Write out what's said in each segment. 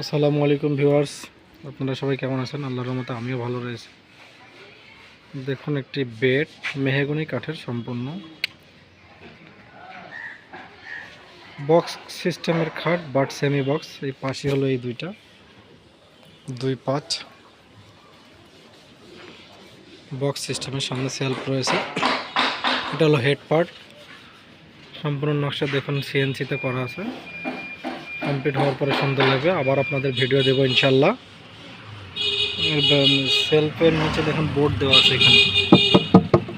আসসালামু আলাইকুম ভিউয়ার্স, আপনারা সবাই কেমন আছেন? আল্লাহর রহমতে আমিও ভালো রয়েছি। দেখুন, একটি বেড মেহগনি কাঠের সম্পূর্ণ বক্স সিস্টেমের খাট, বাট সেমি বক্স। এই পাশে হলো এই দুইটা 2-5 বক্স সিস্টেমের, সামনে সেলফ রয়েছে। এটা হলো হেড পার্ট। সম্পূর্ণ নকশা দেখুন সিএনসিতে করা আছে। কমপ্লিট হওয়ার পরে সুন্দর লাগবে, আবার আপনাদের ভিডিও দেবো ইনশাল্লাহ। সেলফের নিচে দেখুন বোর্ড দেওয়া আছে, এখানে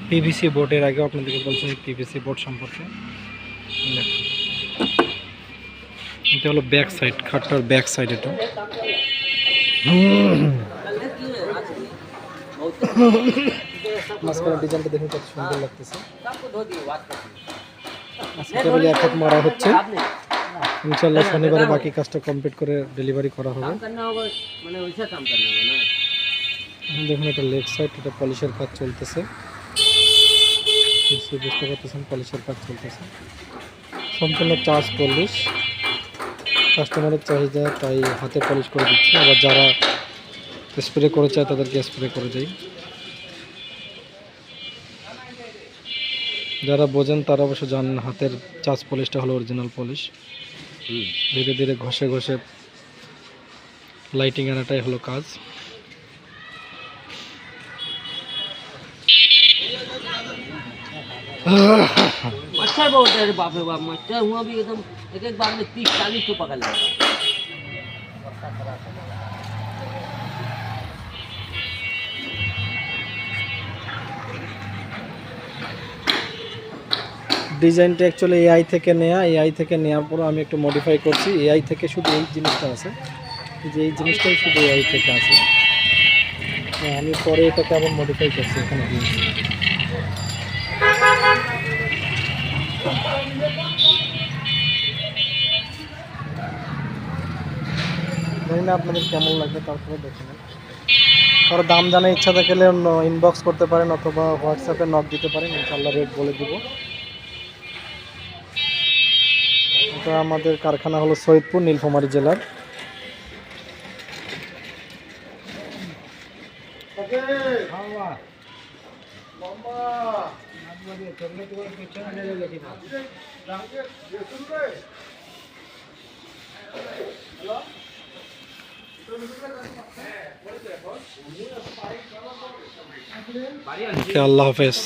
পিভিসি বোর্ড। এর আগে আপনাদেরকে বলছেন পিভিসি বোর্ড সম্পর্কে। এটা হলো ব্যাক সাইড, খাটটার ব্যাক সাইড। এটা মাঝখানে ডিজাইনটা দেখুন কত সুন্দর লাগতেছে। কেবল এক হাত মারা হচ্ছে, ইনশাল্লাহ শনিবারে বাকি কাজটা কমপ্লিট করে ডেলিভারি করা হবে। দেখুন এটা লেগ সাইড, এটা পলিশের কাজ চলতেছে। বুঝতে পারতেছেন, পলিশের কাজ চলতেছে। সম্পূর্ণ চার্জ পলিশ, কাস্টমারের চাহিদা তাই হাতে পলিশ করে দিচ্ছি। আবার যারা স্প্রে করে চায় তাদেরকে স্প্রে করে দেয়। যারা বোঝেন তারা অবশ্য জানেন হাতের চার্জ পলিশটা হলো অরিজিনাল পলিশ। ধীরে ধীরে ঘষে ঘষে লাইটিং আনাটাই হলো কাজ। मच्छर बहुत है बाप रे बाप। मच्छर हुआ भी एकदम एक एक बार में 30-40 तो पकड़ लेगा। ডিজাইনটা অ্যাকচুয়ালি এআই থেকে নেওয়া। এআই থেকে নেওয়ার পর আমি একটু মডিফাই করছি। এআই থেকে শুধু এই জিনিসটা আছে, যে এই জিনিসটাই শুধু এআই থেকে আছে। আমি পরে এটাকে আবার মডিফাই করছি, এখানে দিয়েছি। জানি না আপনাদের কেমন লাগবে, তারপরে দেখে নেন। কারো দাম জানার ইচ্ছা থাকলে ইনবক্স করতে পারেন অথবা হোয়াটসঅ্যাপে নক দিতে পারেন, ইনশাল্লাহ রেট বলে দিব। এটা আমাদের কারখানা হলো সৈয়দপুর, নীলফামারী জেলার। আল্লাহ হাফেজ।